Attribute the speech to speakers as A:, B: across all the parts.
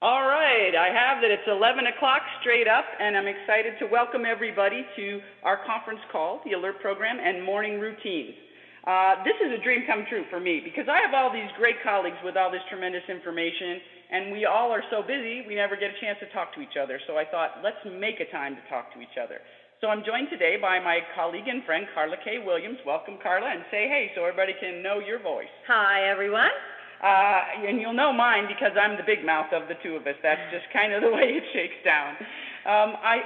A: All right, I have that it's 11 o'clock straight up, and I'm excited to welcome everybody to our conference call, the Alert Program and Morning Routines. This is a dream come true for me because I have all these great colleagues with all this tremendous information, and we all are so busy we never get a chance to talk to each other. So I thought, let's make a time to talk to each other. So I'm joined today by my colleague and friend, Carla Cay Williams. Welcome, Carla, and say hey so everybody can know your voice.
B: Hi, everyone.
A: And you'll know mine because I'm the big mouth of the two of us. That's just kind of the way it shakes down.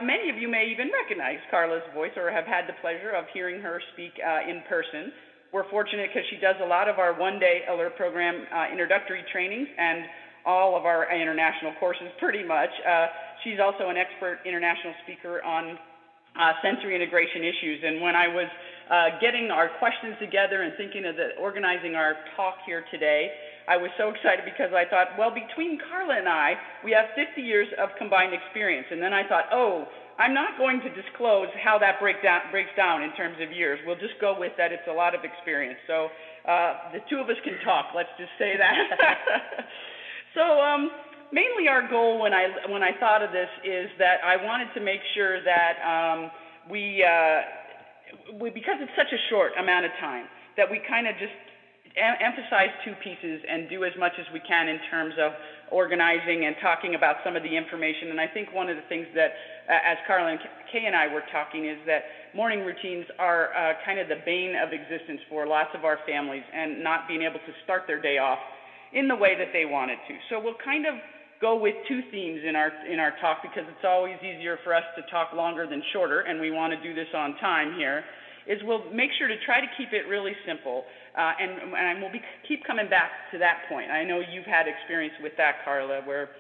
A: Many of you may even recognize Carla's voice or have had the pleasure of hearing her speak in person. We're fortunate because she does a lot of our one-day Alert Program introductory trainings and all of our international courses pretty much. She's also an expert international speaker on sensory integration issues. And when I was getting our questions together and thinking of organizing our talk here today, I was so excited because I thought, well, between Carla and I, we have 50 years of combined experience. And then I thought, oh, I'm not going to disclose how that breaks down in terms of years. We'll just go with that. It's a lot of experience. So the two of us can talk. Let's just say that. So mainly our goal when I thought of this is that I wanted to make sure that because it's such a short amount of time, that we kind of just emphasize two pieces and do as much as we can in terms of organizing and talking about some of the information. And I think one of the things that, as Carla Kay and I were talking, is that morning routines are kind of the bane of existence for lots of our families and not being able to start their day off in the way that they wanted to. So we'll kind of go with two themes in our talk because it's always easier for us to talk longer than shorter, and we want to do this on time here. Is we'll make sure to try to keep it really simple, and we'll keep coming back to that point. I know you've had experience with that, Carla, where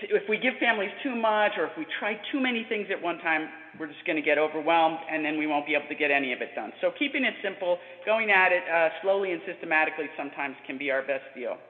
A: if we give families too much or if we try too many things at one time, we're just going to get overwhelmed, and then we won't be able to get any of it done. So keeping it simple, going at it slowly and systematically sometimes can be our best deal.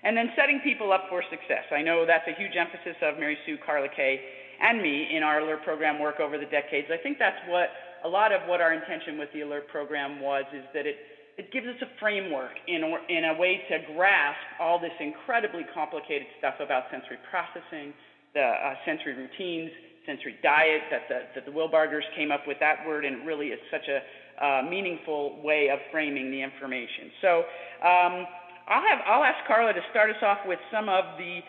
A: And then setting people up for success. I know that's a huge emphasis of Mary Sue, Carla Kay, and me in our Alert Program work over the decades. I think that's what a lot of what our intention with the Alert Program was, is that it gives us a framework in a way to grasp all this incredibly complicated stuff about sensory processing, the sensory routines, sensory diet, that the Wilbargers came up with that word, and it really is such a meaningful way of framing the information. So I'll ask Carla to start us off with some of the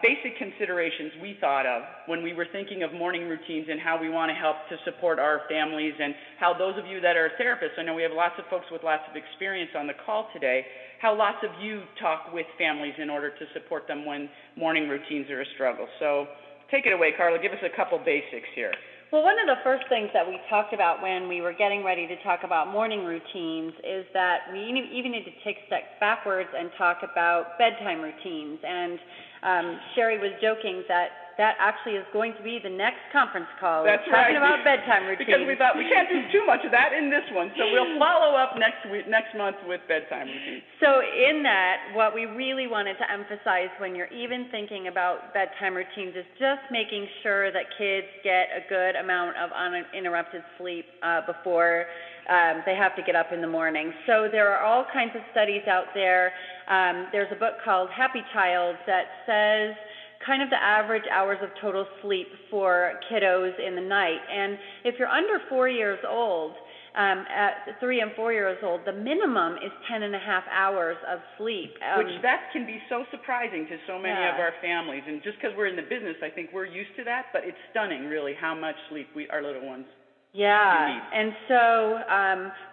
A: basic considerations we thought of when we were thinking of morning routines and how we want to help to support our families, and how those of you that are therapists, I know we have lots of folks with lots of experience on the call today, how lots of you talk with families in order to support them when morning routines are a struggle. So take it away, Carla. Give us a couple basics here.
B: Well, one of the first things that we talked about when we were getting ready to talk about morning routines is that we even need to take a step backwards and talk about bedtime routines. And Sherry was joking that actually is going to be the next conference call.
A: That's
B: talking
A: right.
B: about bedtime routines.
A: Because we thought we can't do too much of that in this one, so we'll follow up next month with bedtime routines.
B: So in that, what we really wanted to emphasize when you're even thinking about bedtime routines is just making sure that kids get a good amount of uninterrupted sleep before they have to get up in the morning. So there are all kinds of studies out there. There's a book called Happy Child that says kind of the average hours of total sleep for kiddos in the night. And if you're under 4 years old, at 3 and 4 years old, the minimum is 10 and a half hours of sleep.
A: Which that can be so surprising to so many of our families. And just because we're in the business, I think we're used to that, but it's stunning really how much sleep our little ones need.
B: And so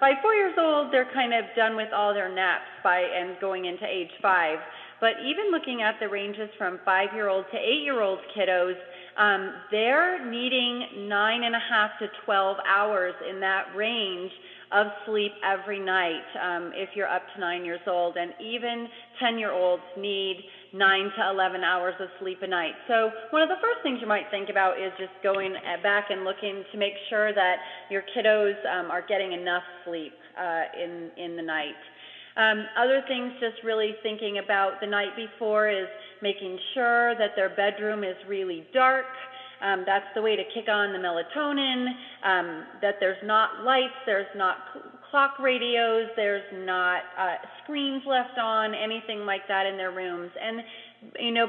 B: by 4 years old, they're kind of done with all their naps and going into age 5. But even looking at the ranges from 5-year-old to 8-year-old kiddos, they're needing 9.5 to 12 hours in that range of sleep every night if you're up to 9 years old. And even 10-year-olds need 9 to 11 hours of sleep a night. So one of the first things you might think about is just going back and looking to make sure that your kiddos are getting enough sleep in the night. Other things, just really thinking about the night before, is making sure that their bedroom is really dark. That's the way to kick on the melatonin, that there's not lights, there's not clock radios, there's not screens left on, anything like that in their rooms. And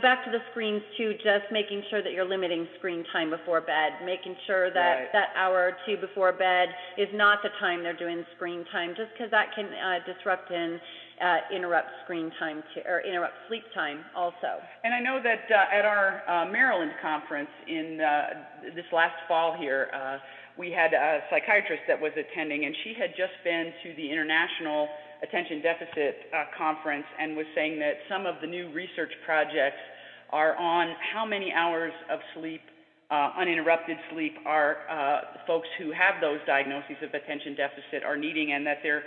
B: back to the screens too, just making sure that you're limiting screen time before bed, making sure that that hour or two before bed is not the time they're doing screen time, just because that can disrupt and interrupt screen time or interrupt sleep time also.
A: And I know that at our Maryland conference in this last fall here, we had a psychiatrist that was attending, and she had just been to the International Attention Deficit Conference and was saying that some of the new research projects are on how many hours of sleep, uninterrupted sleep, are folks who have those diagnoses of attention deficit are needing, and that they're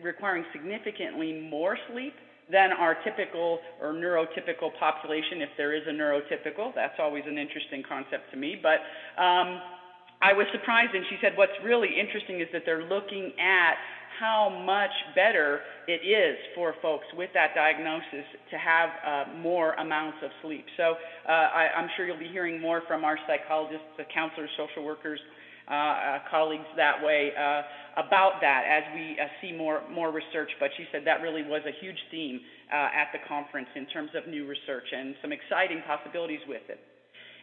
A: requiring significantly more sleep than our typical or neurotypical population, if there is a neurotypical. That's always an interesting concept to me. But I was surprised, and she said what's really interesting is that they're looking at how much better it is for folks with that diagnosis to have more amounts of sleep. So I'm sure you'll be hearing more from our psychologists, the counselors, social workers, colleagues that way about that as we see more research. But she said that really was a huge theme at the conference in terms of new research and some exciting possibilities with it.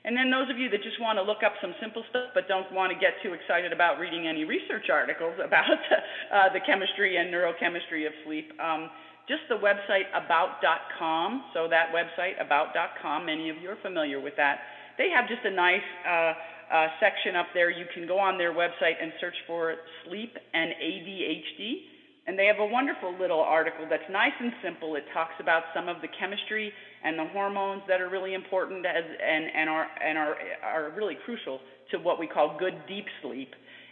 A: And then those of you that just want to look up some simple stuff but don't want to get too excited about reading any research articles about the chemistry and neurochemistry of sleep, just the website about.com. So that website, about.com, many of you are familiar with that. They have just a nice section up there. You can go on their website and search for sleep and ADHD. And they have a wonderful little article that's nice and simple. It talks about some of the chemistry and the hormones that are really important and are really crucial to what we call good deep sleep.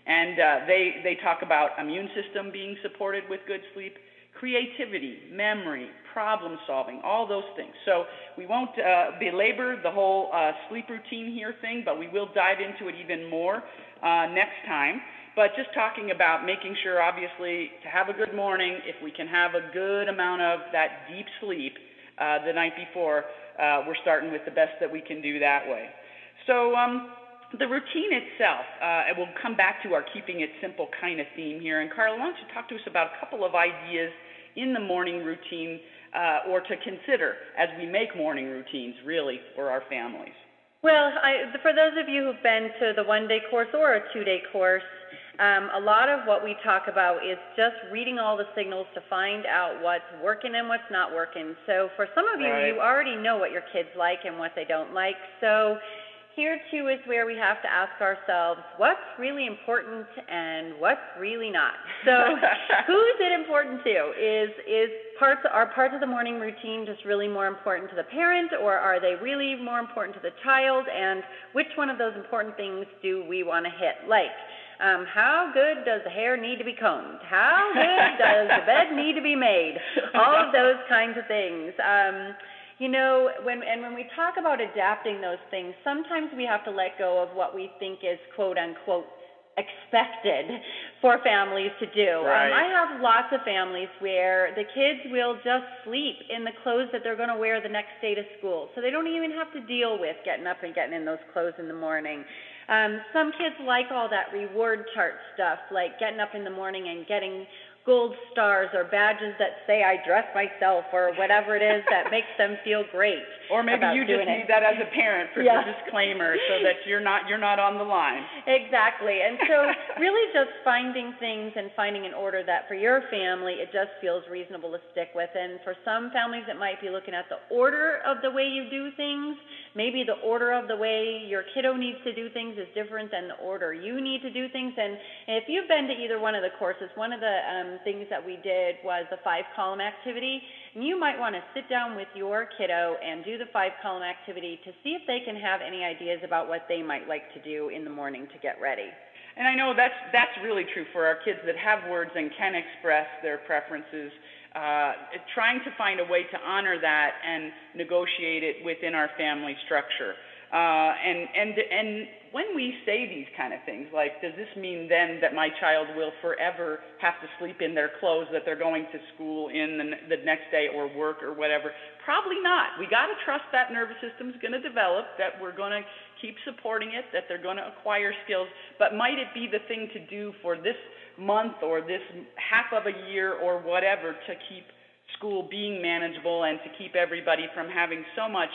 A: And they talk about immune system being supported with good sleep, creativity, memory, problem solving, all those things. So we won't belabor the whole sleep routine here thing, but we will dive into it even more next time. But just talking about making sure, obviously, to have a good morning, if we can have a good amount of that deep sleep the night before, we're starting with the best that we can do that way. So the routine itself, and we'll come back to our keeping it simple kind of theme here. And Carla, why don't you talk to us about a couple of ideas in the morning routine or to consider as we make morning routines, really, for our families?
B: Well, for those of you who've been to the one-day course or a two-day course, a lot of what we talk about is just reading all the signals to find out what's working and what's not working. So for some of you, you already know what your kids like and what they don't like. So here, too, is where we have to ask ourselves, what's really important and what's really not? So who's it important to? Are parts of the morning routine just really more important to the parent, or are they really more important to the child? And which one of those important things do we want to hit? Like, how good does the hair need to be combed? How good does the bed need to be made? All of those kinds of things. When we talk about adapting those things, sometimes we have to let go of what we think is quote unquote expected for families to do. I have lots of families where the kids will just sleep in the clothes that they're going to wear the next day to school, so they don't even have to deal with getting up and getting in those clothes in the morning. Some kids like all that reward chart stuff, like getting up in the morning and getting gold stars or badges that say I dress myself or whatever it is that makes them feel great.
A: Or maybe you just need that as a parent for the disclaimer so that you're not on the line.
B: Exactly. And so really just finding things and finding an order that for your family it just feels reasonable to stick with. And for some families it might be looking at the order of the way you do things. Maybe the order of the way your kiddo needs to do things is different than the order you need to do things. And if you've been to either one of the courses, one of the things that we did was the 5-column activity. And you might want to sit down with your kiddo and do the 5-column activity to see if they can have any ideas about what they might like to do in the morning to get ready.
A: And I know that's really true for our kids that have words and can express their preferences. Trying to find a way to honor that and negotiate it within our family structure. And when we say these kind of things, like, does this mean then that my child will forever have to sleep in their clothes that they're going to school in the next day or work or whatever? Probably not. We got to trust that nervous system's going to develop, that we're going to keep supporting it, that they're going to acquire skills. But might it be the thing to do for this month or this half of a year or whatever to keep school being manageable and to keep everybody from having so much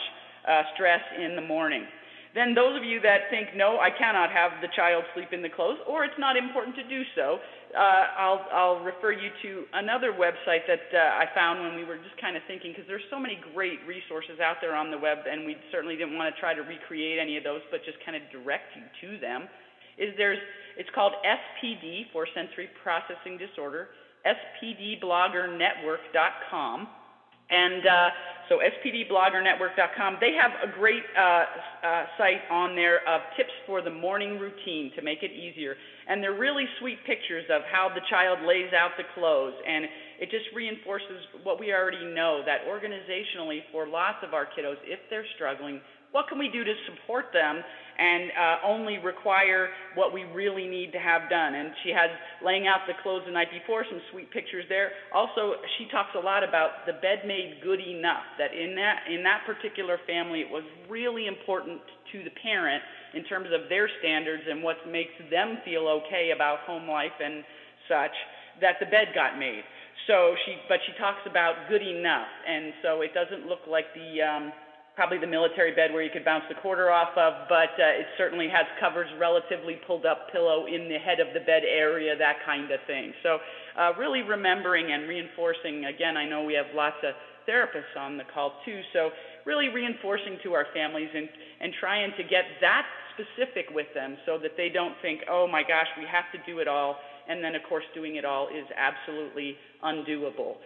A: stress in the morning. Then those of you that think, no, I cannot have the child sleep in the clothes, or it's not important to do so, I'll refer you to another website that I found when we were just kind of thinking, because there's so many great resources out there on the web, and we certainly didn't want to try to recreate any of those, but just kind of direct you to them. It's called SPD, for sensory processing disorder, spdbloggernetwork.com. And so spdbloggernetwork.com, they have a great site on there of tips for the morning routine to make it easier. And they're really sweet pictures of how the child lays out the clothes. And it just reinforces what we already know, that organizationally for lots of our kiddos, if they're struggling, what can we do to support them and only require what we really need to have done? And she has laying out the clothes the night before, some sweet pictures there. Also, she talks a lot about the bed made good enough, that in that particular family, it was really important to the parent in terms of their standards and what makes them feel okay about home life and such, that the bed got made. But she talks about good enough, and so it doesn't look like probably the military bed where you could bounce the quarter off of, but it certainly has covers, relatively pulled up pillow in the head of the bed area, that kind of thing. So really remembering and reinforcing, again, I know we have lots of therapists on the call too, so really reinforcing to our families and trying to get that specific with them so that they don't think, oh my gosh, we have to do it all, and then of course doing it all is absolutely undoable.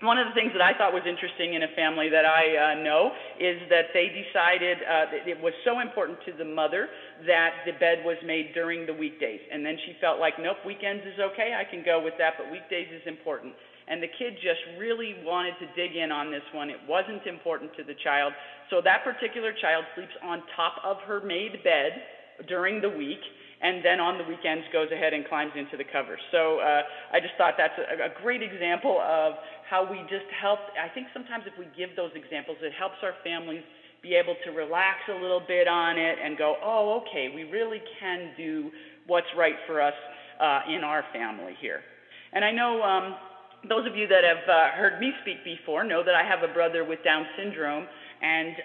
A: One of the things that I thought was interesting in a family that I know is that they decided that it was so important to the mother that the bed was made during the weekdays. And then she felt like, nope, weekends is okay, I can go with that, but weekdays is important. And the kid just really wanted to dig in on this one. It wasn't important to the child. So that particular child sleeps on top of her made bed during the week, and then on the weekends goes ahead and climbs into the covers. So I just thought that's a great example of how we just help. I think sometimes if we give those examples, it helps our families be able to relax a little bit on it and go, oh, okay, we really can do what's right for us in our family here. And I know those of you that have heard me speak before know that I have a brother with Down syndrome, and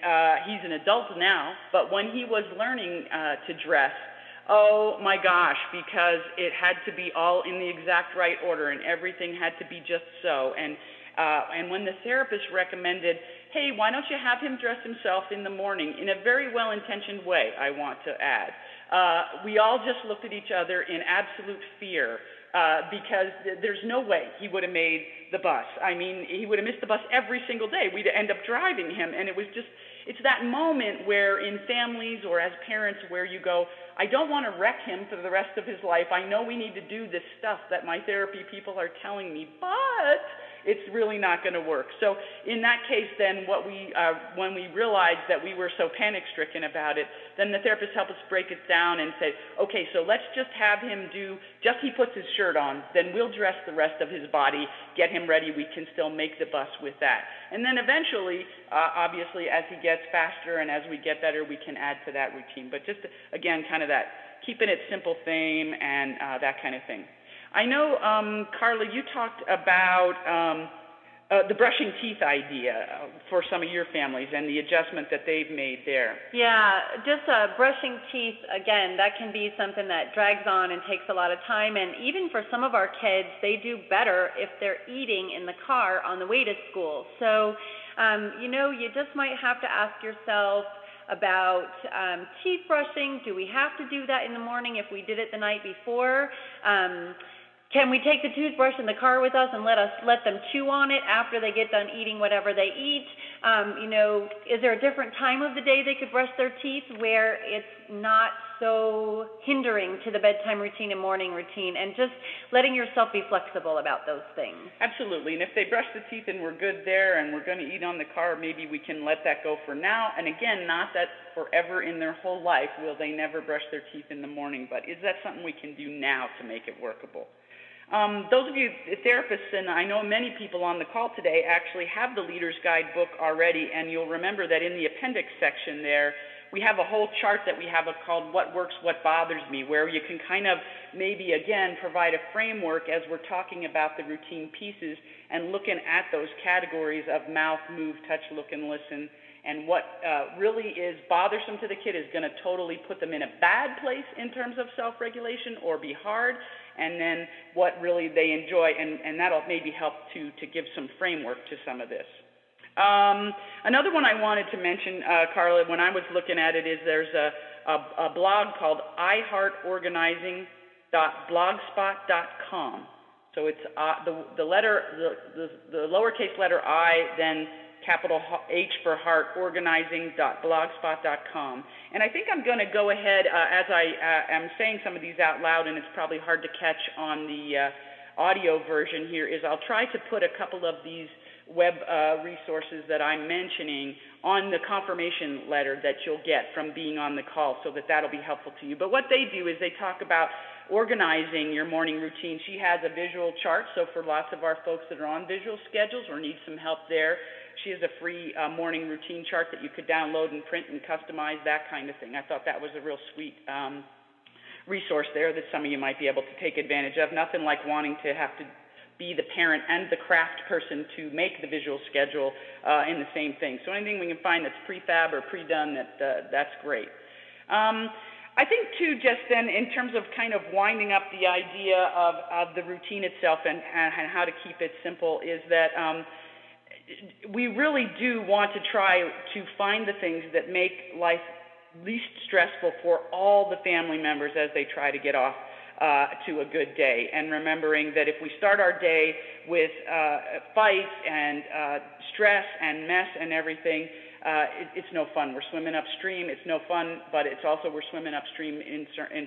A: he's an adult now, but when he was learning to dress, oh my gosh, because it had to be all in the exact right order and everything had to be just so. And when the therapist recommended, hey, why don't you have him dress himself in the morning, in a very well-intentioned way, I want to add, we all just looked at each other in absolute fear because there's no way he would have made the bus. I mean, he would have missed the bus every single day. We'd end up driving him, and it was just, it's that moment where in families or as parents where you go, I don't want to wreck him for the rest of his life. I know we need to do this stuff that my therapy people are telling me, but it's really not going to work. So in that case, then when we realized that we were so panic-stricken about it, then the therapist helped us break it down and say, okay, so let's just have him do, just he puts his shirt on, then we'll dress the rest of his body, get him ready, we can still make the bus with that. And then eventually, obviously, as he gets faster and as we get better, we can add to that routine. But just, again, kind of that keeping it simple theme and that kind of thing. I know, Carla, you talked about the brushing teeth idea for some of your families and the adjustment that they've made there.
B: Yeah, just brushing teeth, again, that can be something that drags on and takes a lot of time. And even for some of our kids, they do better if they're eating in the car on the way to school. So, you just might have to ask yourself about teeth brushing. Do we have to do that in the morning if we did it the night before? Can we take the toothbrush in the car with us and let them chew on it after they get done eating whatever they eat? Is there a different time of the day they could brush their teeth where it's not so hindering to the bedtime routine and morning routine, and just letting yourself be flexible about those things?
A: Absolutely. And if they brush the teeth and we're good there and we're going to eat on the car, maybe we can let that go for now. And again, not that forever in their whole life will they never brush their teeth in the morning, but is that something we can do now to make it workable? Those of you therapists, and I know many people on the call today actually have the Leader's Guide book already, and you'll remember that in the appendix section there, we have a whole chart that we have called What Works, What Bothers Me, where you can kind of maybe, again, provide a framework as we're talking about the routine pieces and looking at those categories of mouth, move, touch, look, and listen, and what really is bothersome to the kid is going to totally put them in a bad place in terms of self-regulation or be hard, and then what really they enjoy, and that'll maybe help to give some framework to some of this. Another one I wanted to mention, Carla, when I was looking at it, is there's a blog called iHeartOrganizing.blogspot.com. So it's the lowercase letter I, then capital H for heart, organizing.blogspot.com. And I think I'm going to go ahead, as I am saying some of these out loud, and it's probably hard to catch on the audio version here, is I'll try to put a couple of these web resources that I'm mentioning on the confirmation letter that you'll get from being on the call, so that that'll be helpful to you. But what they do is they talk about organizing your morning routine. She has a visual chart, so for lots of our folks that are on visual schedules or need some help there, she has a free morning routine chart that you could download and print and customize, that kind of thing. I thought that was a real sweet resource there that some of you might be able to take advantage of. Nothing like wanting to have to be the parent and the craft person to make the visual schedule in the same thing. So anything we can find that's prefab or pre-done, that's great. I think, too, just then, in terms of kind of winding up the idea of the routine itself and how to keep it simple, is that we really do want to try to find the things that make life least stressful for all the family members as they try to get off to a good day. And remembering that if we start our day with fights and stress and mess and everything, it's no fun. We're swimming upstream. It's no fun, but it's also we're swimming upstream in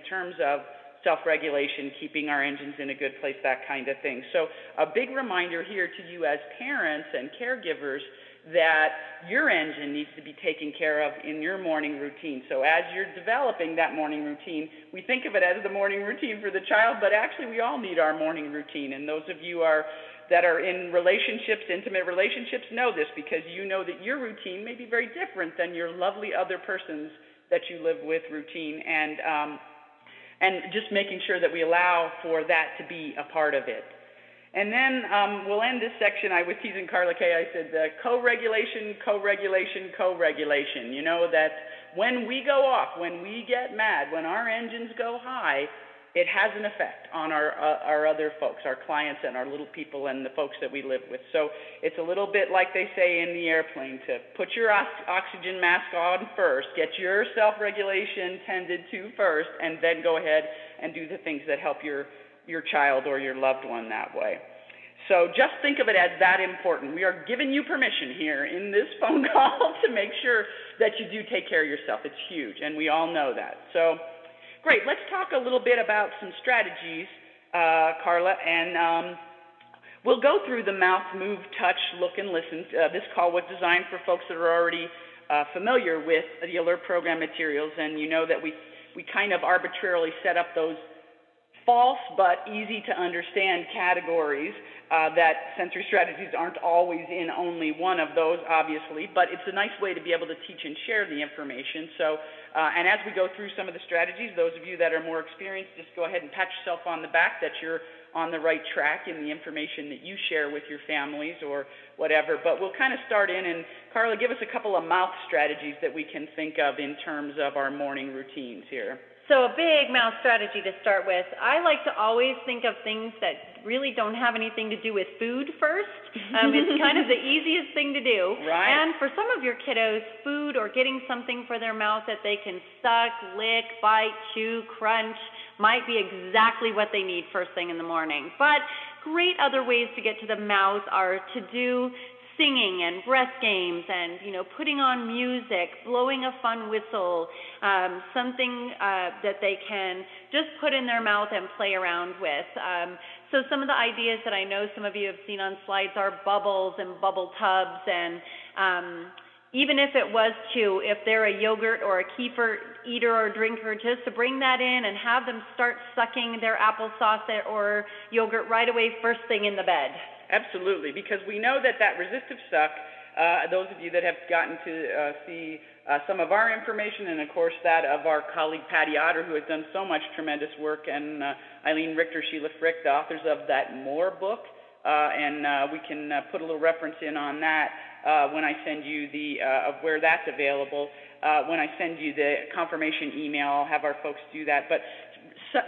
A: terms of self-regulation, keeping our engines in a good place, that kind of thing. So a big reminder here to you as parents and caregivers that your engine needs to be taken care of in your morning routine. So as you're developing that morning routine, we think of it as the morning routine for the child, but actually we all need our morning routine. And those of you that are in relationships, intimate relationships, know this, because you know that your routine may be very different than your lovely other person's that you live with routine, and just making sure that we allow for that to be a part of it. And then we'll end this section. I was teasing Carla Cay. I said co-regulation, co-regulation, co-regulation. You know that when we go off, when we get mad, when our engines go high, it has an effect on our other folks, our clients and our little people and the folks that we live with. So it's a little bit like they say in the airplane, to put your oxygen mask on first, get your self-regulation tended to first, and then go ahead and do the things that help your child or your loved one that way. So just think of it as that important. We are giving you permission here in this phone call to make sure that you do take care of yourself. It's huge, and we all know that. So great. Let's talk a little bit about some strategies, Carla, and we'll go through the mouth, move, touch, look, and listen. This call was designed for folks that are already familiar with the Alert Program materials, and you know that we kind of arbitrarily set up those false but easy to understand categories that sensory strategies aren't always in only one of those, obviously, but it's a nice way to be able to teach and share the information. So, and as we go through some of the strategies, those of you that are more experienced, just go ahead and pat yourself on the back that you're on the right track in the information that you share with your families or whatever. But we'll kind of start in, and Carla, give us a couple of mouth strategies that we can think of in terms of our morning routines here.
B: So a big mouth strategy to start with. I like to always think of things that really don't have anything to do with food first. It's kind of the easiest thing to do.
A: Right.
B: And for some of your kiddos, food or getting something for their mouth that they can suck, lick, bite, chew, crunch might be exactly what they need first thing in the morning. But great other ways to get to the mouth are to do singing and breath games and, putting on music, blowing a fun whistle, something that they can just put in their mouth and play around with. So some of the ideas that I know some of you have seen on slides are bubbles and bubble tubs and even if it was if they're a yogurt or a kefir eater or drinker, just to bring that in and have them start sucking their applesauce or yogurt right away first thing in the bed.
A: Absolutely, because we know that resistive suck, those of you that have gotten to see some of our information, and of course that of our colleague Patty Otter, who has done so much tremendous work, and Eileen Richter, Sheila Frick, the authors of that More book, and we can put a little reference in on that when I send you of where that's available. When I send you the confirmation email, I'll have our folks do that. But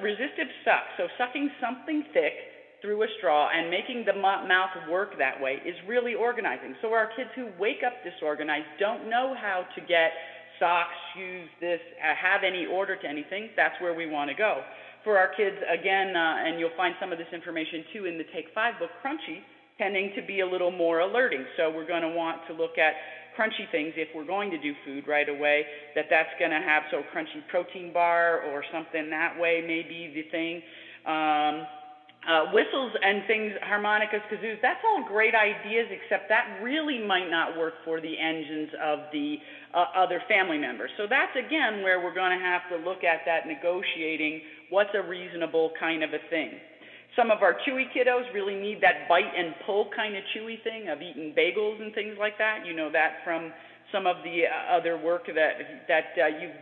A: resistive suck, so sucking something thick through a straw and making the mouth work that way is really organizing. So our kids who wake up disorganized, don't know how to get socks, shoes, have any order to anything, that's where we want to go. For our kids, again, and you'll find some of this information too in the Take 5 book, crunchy, tending to be a little more alerting. So we're going to want to look at crunchy things if we're going to do food right away, that's going to have, so crunchy protein bar or something that way may be the thing. Whistles and things, harmonicas, kazoos, that's all great ideas, except that really might not work for the engines of the other family members. So that's, again, where we're going to have to look at that negotiating what's a reasonable kind of a thing. Some of our chewy kiddos really need that bite and pull kind of chewy thing of eating bagels and things like that. You know that from some of the other work that you've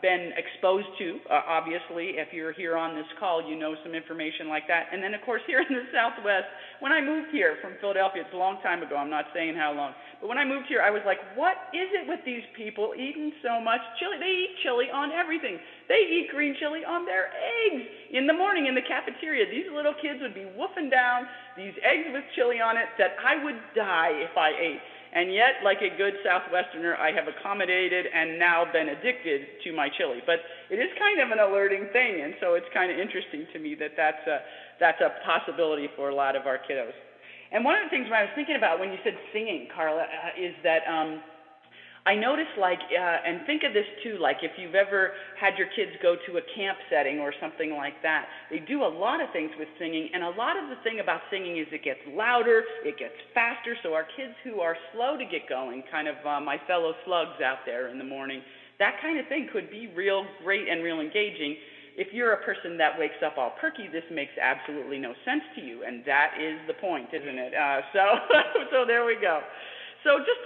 A: been exposed to. Obviously, if you're here on this call, you know some information like that. And then, of course, here in the Southwest, when I moved here from Philadelphia, it's a long time ago, I'm not saying how long, but when I moved here, I was like, what is it with these people eating so much chili? They eat chili on everything. They eat green chili on their eggs. In the morning in the cafeteria, these little kids would be woofing down these eggs with chili on it that I would die if I ate. And yet, like a good Southwesterner, I have accommodated and now been addicted to my chili. But it is kind of an alerting thing, and so it's kind of interesting to me that that's a possibility for a lot of our kiddos. And one of the things when I was thinking about when you said singing, Carla, is that I noticed, and think of this too, like if you've ever had your kids go to a camp setting or something like that, they do a lot of things with singing, and a lot of the thing about singing is it gets louder, it gets faster, so our kids who are slow to get going, kind of my fellow slugs out there in the morning, that kind of thing could be real great and real engaging. If you're a person that wakes up all perky, this makes absolutely no sense to you, and that is the point, isn't it? So there we go. So just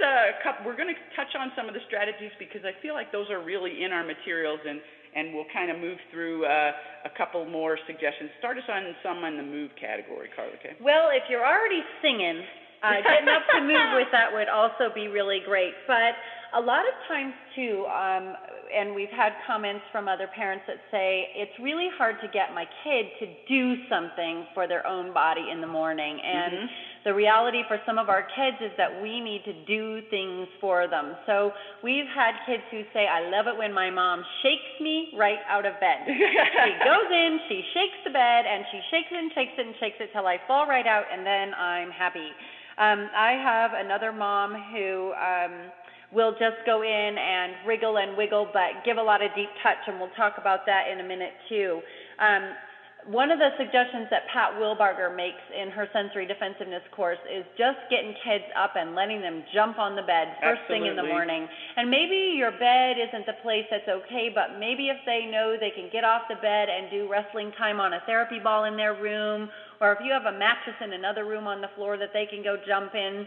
A: we're going to touch on some of the strategies because I feel like those are really in our materials, and we'll kind of move through a couple more suggestions. Start us on some in the move category, Carla Cay.
B: Well, if you're already singing, getting up to move with that would also be really great. But a lot of times, too, and we've had comments from other parents that say, it's really hard to get my kid to do something for their own body in the morning. And the reality for some of our kids is that we need to do things for them. So we've had kids who say, I love it when my mom shakes me right out of bed. She goes in, she shakes the bed, and she shakes it and shakes it and shakes it till I fall right out, and then I'm happy. I have another mom who will just go in and wriggle and wiggle, but give a lot of deep touch, and we'll talk about that in a minute too. One of the suggestions that Pat Wilbarger makes in her sensory defensiveness course is just getting kids up and letting them jump on the bed first thing in the morning. And maybe your bed isn't the place that's okay, but maybe if they know they can get off the bed and do wrestling time on a therapy ball in their room, or if you have a mattress in another room on the floor that they can go jump in,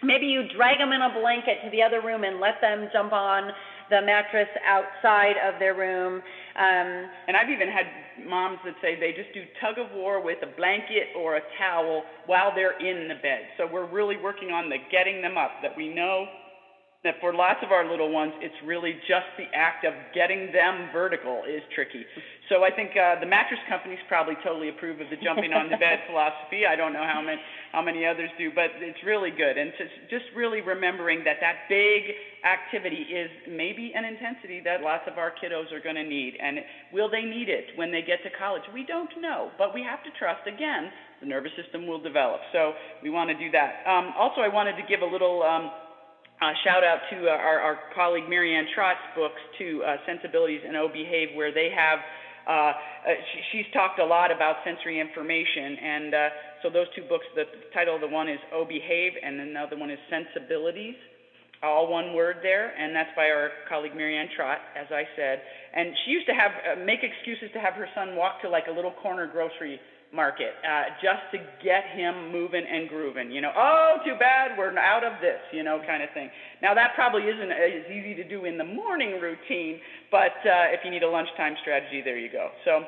B: maybe you drag them in a blanket to the other room and let them jump on the mattress outside of their room.
A: And I've even had moms that say they just do tug of war with a blanket or a towel while they're in the bed. So we're really working on the getting them up, that we know that for lots of our little ones, it's really just the act of getting them vertical is tricky. So I think the mattress companies probably totally approve of the jumping on the bed philosophy. I don't know how many others do, but it's really good. And just really remembering that big activity is maybe an intensity that lots of our kiddos are going to need. And will they need it when they get to college? We don't know, but we have to trust, again, the nervous system will develop. So we want to do that. Also, I wanted to give a little shout out to our colleague Marianne Trott's books, too, Sensibilities and Oh Behave, where they have, she's talked a lot about sensory information, and so those two books, the title of the one is Oh Behave, and another one is Sensibilities. all one word there, and that's by our colleague Marianne Trott, as I said. And she used to have make excuses to have her son walk to like a little corner grocery market just to get him moving and grooving. You know, oh, too bad we're out of this, you know, kind of thing. Now that probably isn't as easy to do in the morning routine, but if you need a lunchtime strategy, there you go. So.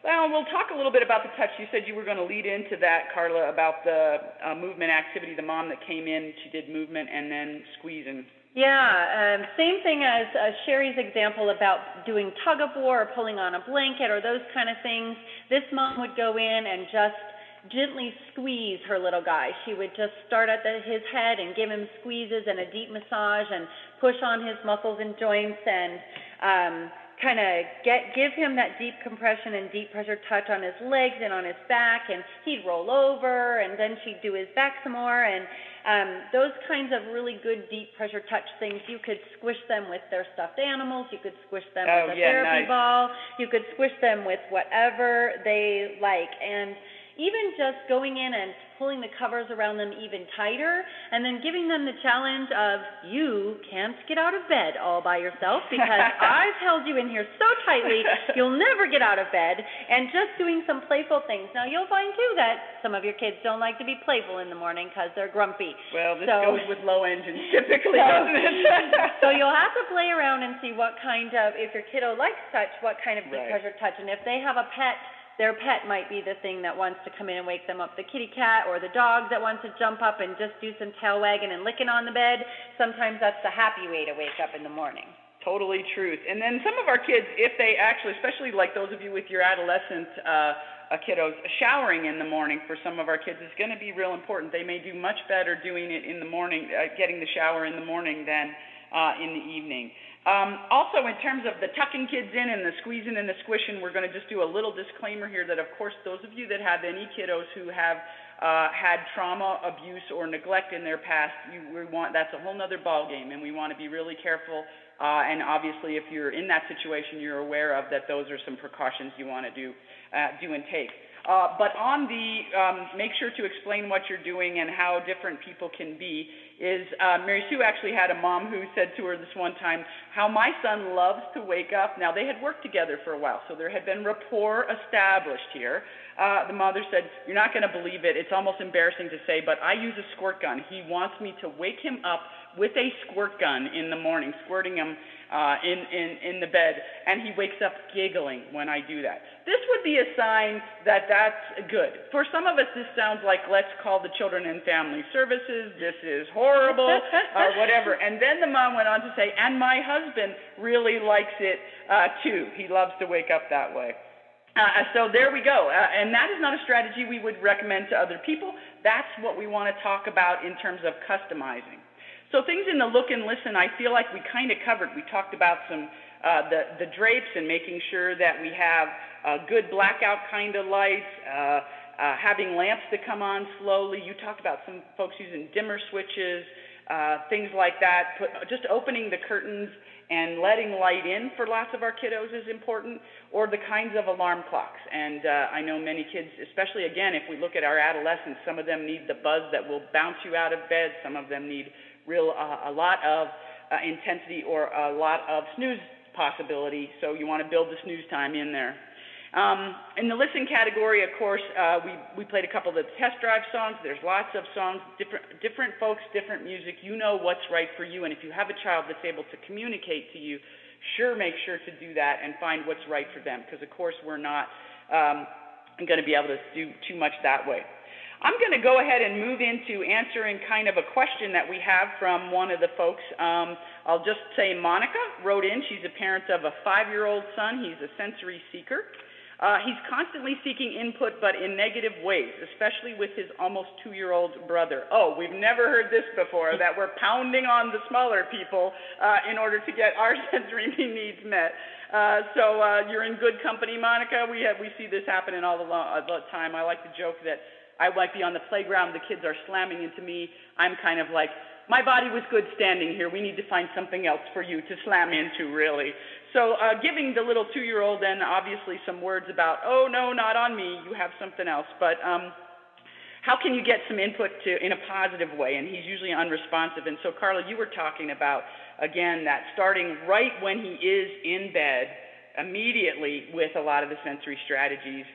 A: Well, we'll talk a little bit about the touch. You said you were going to lead into that, Carla, about the movement activity, the mom that came in, she did movement and then squeezing.
B: Yeah, same thing as Sherry's example about doing tug of war or pulling on a blanket or those kind of things. This mom would go in and just gently squeeze her little guy. She would just start at his head and give him squeezes and a deep massage and push on his muscles and joints and kind of give him that deep compression and deep pressure touch on his legs and on his back, and he'd roll over, and then she'd do his back some more, and those kinds of really good deep pressure touch things. You could squish them with their stuffed animals, you could squish them with a therapy ball, you could squish them with whatever they like, and even just going in and pulling the covers around them even tighter, and then giving them the challenge of, you can't get out of bed all by yourself because I've held you in here so tightly, you'll never get out of bed, and just doing some playful things. Now, you'll find, too, that some of your kids don't like to be playful in the morning because they're grumpy.
A: Well, this goes with low engines typically, doesn't it?
B: So you'll have to play around and see what kind of, if your kiddo likes touch, what kind of deep pressure touch, and if they have a pet, their pet might be the thing that wants to come in and wake them up, the kitty cat or the dog that wants to jump up and just do some tail wagging and licking on the bed. Sometimes that's the happy way to wake up in the morning.
A: Totally truth. And then some of our kids, if they actually, especially like those of you with your adolescent kiddos, showering in the morning for some of our kids is going to be real important. They may do much better doing it in the morning, getting the shower in the morning than in the evening. Also, in terms of the tucking kids in and the squeezing and the squishing, we're going to just do a little disclaimer here that, of course, those of you that have any kiddos who have had trauma, abuse, or neglect in their past, that's a whole other ballgame, and we want to be really careful. And obviously, if you're in that situation, you're aware of that those are some precautions you want to do and take. But on the make sure to explain what you're doing and how different people can be is Mary Sue actually had a mom who said to her this one time, how my son loves to wake up. Now, they had worked together for a while, so there had been rapport established here. The mother said, you're not going to believe it. It's almost embarrassing to say, but I use a squirt gun. He wants me to wake him up with a squirt gun in the morning, squirting him in the bed, and he wakes up giggling when I do that. This would be a sign that that's good. For some of us, this sounds like, let's call the Children and Family Services, this is horrible, or whatever. And then the mom went on to say, and my husband really likes it too. He loves to wake up that way. So there we go. And that is not a strategy we would recommend to other people. That's what we want to talk about in terms of customizing. So things in the look and listen, I feel like we kind of covered. We talked about some the drapes and making sure that we have good blackout kind of lights, having lamps that come on slowly. You talked about some folks using dimmer switches, things like that. Just opening the curtains and letting light in for lots of our kiddos is important, or the kinds of alarm clocks. And I know many kids, especially, again, if we look at our adolescents, some of them need the buzz that will bounce you out of bed. Some of them need a lot of intensity or a lot of snooze possibility, so you want to build the snooze time in there. In the listen category, of course, we played a couple of the test drive songs. There's lots of songs, different folks, different music. You know what's right for you, and if you have a child that's able to communicate to you, make sure to do that and find what's right for them, because, of course, we're not going to be able to do too much that way. I'm going to go ahead and move into answering kind of a question that we have from one of the folks. I'll just say Monica wrote in. She's a parent of a 5-year-old son. He's a sensory seeker. He's constantly seeking input, but in negative ways, especially with his almost 2-year-old brother. Oh, we've never heard this before, that we're pounding on the smaller people in order to get our sensory needs met. So you're in good company, Monica. We see this happening all the time. I like to joke that I might be on the playground, the kids are slamming into me. I'm kind of like, my body was good standing here. We need to find something else for you to slam into, really. So giving the little 2-year-old then obviously some words about, oh, no, not on me, you have something else. But how can you get some input in a positive way? And he's usually unresponsive. And so, Carla, you were talking about, again, that starting right when he is in bed, immediately with a lot of the sensory strategies.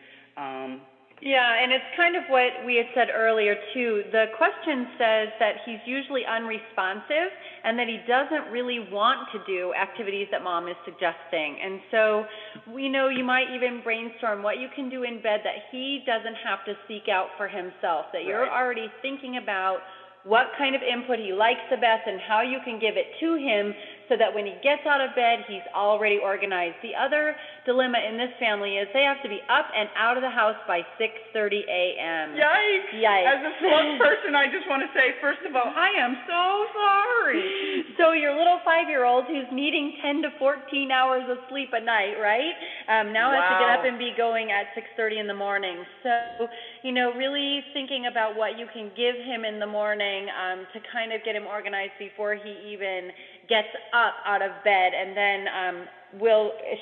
B: Yeah, and it's kind of what we had said earlier, too. The question says that he's usually unresponsive and that he doesn't really want to do activities that mom is suggesting. And so, you might even brainstorm what you can do in bed that he doesn't have to seek out for himself, that you're already thinking about what kind of input he likes the best and how you can give it to him so that when he gets out of bed, he's already organized. The other dilemma in this family is they have to be up and out of the house by 6:30 a.m.
A: Yikes.
B: Yikes.
A: As a slug person, I just want to say, first of all, I am so sorry.
B: So your little 5-year-old who's needing 10 to 14 hours of sleep a night, right? Now has to get up and be going at 6:30 in the morning. So, really thinking about what you can give him in the morning to kind of get him organized before he even gets up out of bed. And then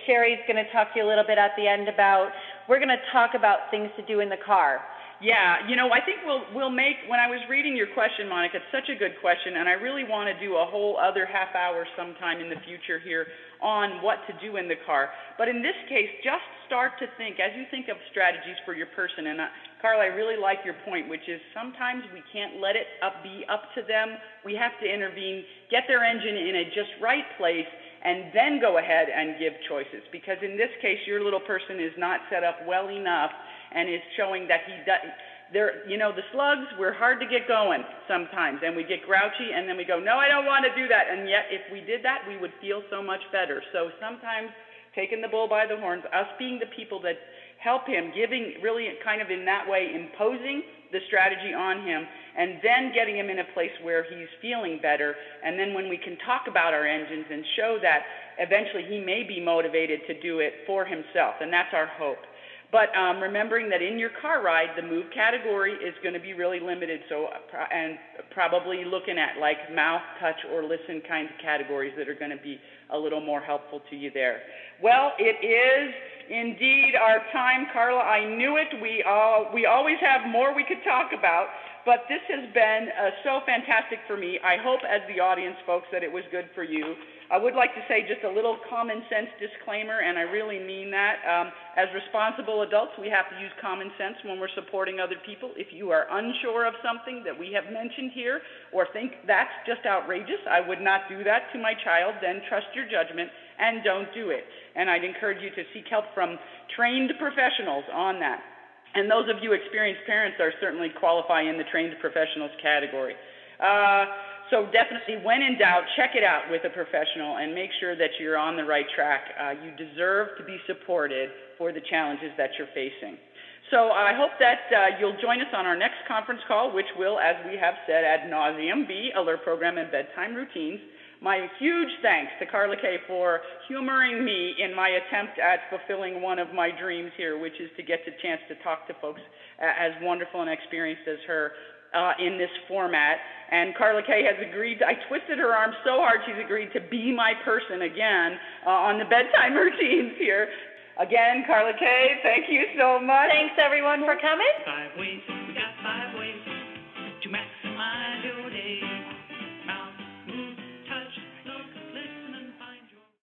B: Sherry's going to talk to you a little bit at the end about, we're going to talk about things to do in the car.
A: Yeah, I think we'll make, when I was reading your question, Monica, it's such a good question, and I really want to do a whole other half hour sometime in the future here on what to do in the car. But in this case, just start to think, as you think of strategies for your person, and Carla, I really like your point, which is sometimes we can't let it be up to them. We have to intervene, get their engine in a just right place, and then go ahead and give choices. Because in this case, your little person is not set up well enough and is showing that he doesn't. The slugs, we're hard to get going sometimes, and we get grouchy, and then we go, no, I don't want to do that. And yet, if we did that, we would feel so much better. So sometimes taking the bull by the horns, us being the people that help him, giving really kind of in that way, imposing the strategy on him, and then getting him in a place where he's feeling better. And then when we can talk about our engines and show that eventually he may be motivated to do it for himself, and that's our hope. But remembering that in your car ride, the move category is going to be really limited, and probably looking at like mouth, touch, or listen kind of categories that are going to be a little more helpful to you there. Well, it is indeed our time, Carla. I knew it. We always have more we could talk about, but this has been so fantastic for me. I hope, as the audience, folks, that it was good for you. I would like to say just a little common sense disclaimer, and I really mean that. As responsible adults, we have to use common sense when we're supporting other people. If you are unsure of something that we have mentioned here or think that's just outrageous, I would not do that to my child, then trust your judgment and don't do it. And I'd encourage you to seek help from trained professionals on that. And those of you experienced parents are certainly qualify in the trained professionals category. So definitely, when in doubt, check it out with a professional and make sure that you're on the right track. You deserve to be supported for the challenges that you're facing. So I hope that you'll join us on our next conference call, which will, as we have said ad nauseum, be Alert Program and Bedtime Routines. My huge thanks to Carla Cay for humoring me in my attempt at fulfilling one of my dreams here, which is to get the chance to talk to folks as wonderful and experienced as her in this format. And Carla Cay has agreed. I twisted her arm so hard she's agreed to be my person again on the bedtime routines here. Again, Carla Cay, thank you so much.
B: Thanks, everyone, for coming.
C: 5 weeks.